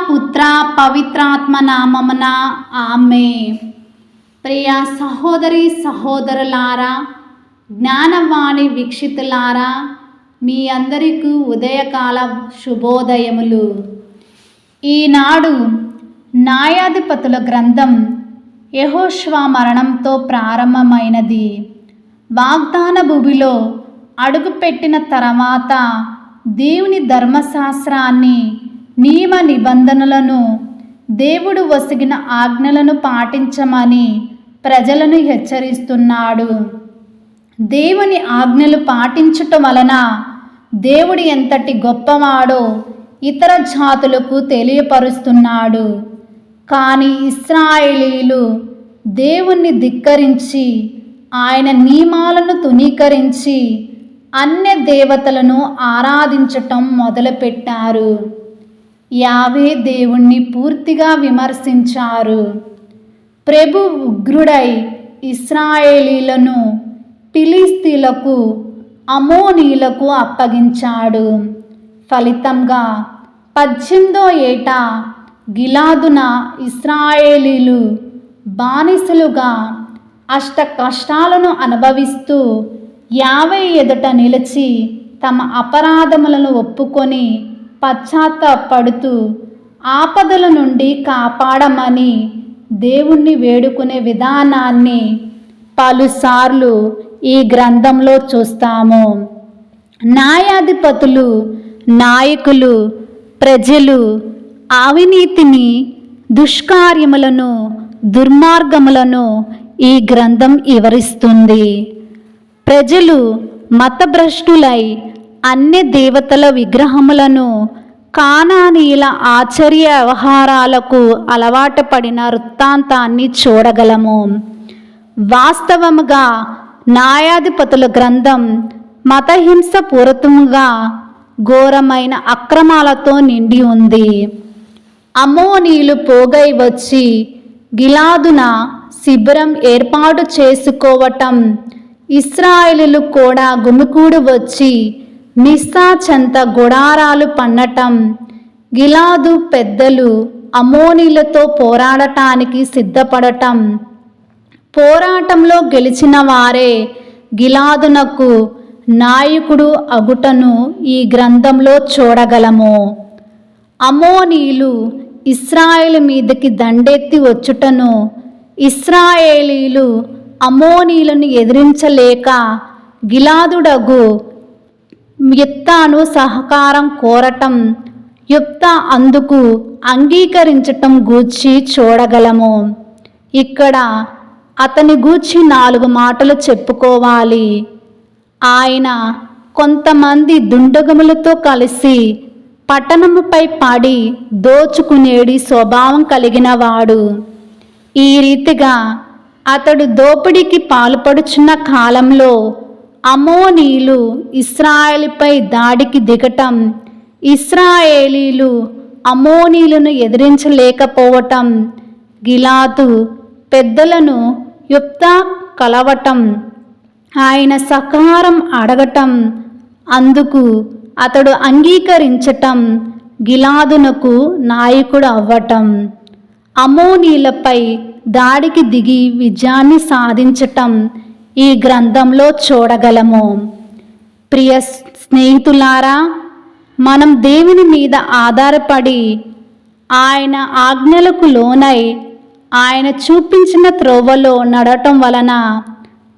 పుత్ర పవిత్రాత్మ నామమున ఆమేన్. ప్రియ సహోదరి సహోదరులారా, జ్ఞానవాణి వీక్షితులారా, మీ అందరికీ ఉదయకాల శుభోదయములు. ఈనాడు న్యాయాధిపతుల గ్రంథం యెహోషువ మరణంతో ప్రారంభమైనది. వాగ్దాన భూమిలో అడుగుపెట్టిన తర్వాత దేవుని ధర్మశాస్త్రాన్ని, నియమ నిబంధనలను, దేవుడు వసిగిన ఆజ్ఞలను పాటించమని ప్రజలను హెచ్చరిస్తున్నాడు. దేవుని ఆజ్ఞలు పాటించటం వలన దేవుడు ఎంతటి గొప్పవాడో ఇతర జాతులకు తెలియపరుస్తున్నాడు. కానీ ఇశ్రాయేలీయులు దేవుణ్ణి ధిక్కరించి, ఆయన నియమాలను తునీకరించి అన్య దేవతలను ఆరాధించటం మొదలుపెట్టారు. యావే దేవుణ్ణి పూర్తిగా విమర్శించారు. ప్రభు ఉగ్రుడై ఇశ్రాయేలీలను ఫిలిష్తీయులకు, అమోనీయులకు అప్పగించాడు. ఫలితంగా 18వ ఏట గిలాదున ఇశ్రాయేలీలు బానిసలుగా అష్ట కష్టాలను అనుభవిస్తూ యావే ఎదుట నిలిచి తమ అపరాధములను ఒప్పుకొని పశ్చాత్తాపడుతూ ఆపదల నుండి కాపాడమని దేవుణ్ణి వేడుకునే విధానాన్ని పలుసార్లు ఈ గ్రంథంలో చూస్తాము. న్యాయాధిపతులు, నాయకులు, ప్రజలు అవినీతిని, దుష్కార్యములను, దుర్మార్గములను ఈ గ్రంథం వివరిస్తుంది. ప్రజలు మతభ్రష్టులై అన్య దేవతల విగ్రహములను, కానానీయుల ఆశ్చర్య వ్యవహారాలకు అలవాటు పడిన వృత్తాంతాన్ని చూడగలము. వాస్తవముగా న్యాయాధిపతుల గ్రంథం మతహింస పూరితముగా ఘోరమైన అక్రమాలతో నిండి ఉంది. అమోనీయులు పోగై వచ్చి గిలాదున శిబిరం ఏర్పాటు చేసుకోవటం, ఇశ్రాయేలీయులు కూడా గుమికూడి వచ్చి మిస్సా చెంత గుడారాలు పన్నటం, గిలాదు పెద్దలు అమోనీయులతో పోరాడటానికి సిద్ధపడటం, పోరాటంలో గెలిచిన వారే గిలాదునకు నాయకుడు అగుటను ఈ గ్రంథంలో చూడగలము. అమోనీయులు ఇశ్రాయేలు మీదకి దండెత్తి వచ్చుటను, ఇశ్రాయేలీయులు అమోనీయులను ఎదిరించలేక గిలాదుడగు యిఫ్తాను సహకారం కోరటం, యిఫ్తా అందుకు అంగీకరించటం గూర్చి చూడగలము. ఇక్కడ అతని గూర్చి 4 మాటలు చెప్పుకోవాలి. ఆయన కొంతమంది దుండగములతో కలిసి పట్టణముపై పడి దోచుకునేడి స్వభావం కలిగిన వాడు. ఈ రీతిగా అతడు దోపిడీకి పాల్పడుచున్న కాలంలో అమోనీయులు ఇశ్రాయేలుపై దాడికి దిగటం, ఇశ్రాయేలీలు అమోనీయులను ఎదిరించలేకపోవటం, గిలాదు పెద్దలను యిఫ్తా కలవటం, ఆయన సహకారం అడగటం, అందుకు అతడు అంగీకరించటం, గిలాదునకు నాయకుడు అవ్వటం, అమోనీయులపై దాడికి దిగి విజయాన్ని సాధించటం ఈ గ్రంథంలో చూడగలము. ప్రియ స్నేహితులారా, మనం దేవుని మీద ఆధారపడి ఆయన ఆజ్ఞలకు లోనై ఆయన చూపించిన త్రోవలో నడవటం వలన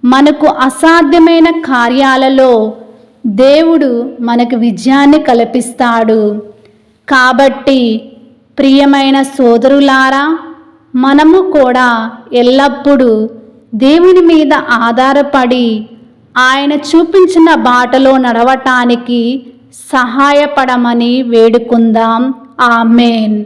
మనకు అసాధ్యమైన కార్యాలలో దేవుడు మనకు విజయాన్ని కల్పిస్తాడు. కాబట్టి ప్రియమైన సోదరులారా, మనము కూడా ఎల్లప్పుడూ దేవుని మీద ఆధారపడి ఆయన చూపించిన బాటలో నడవటానికి సహాయపడమని వేడుకుందాం. ఆమేన్.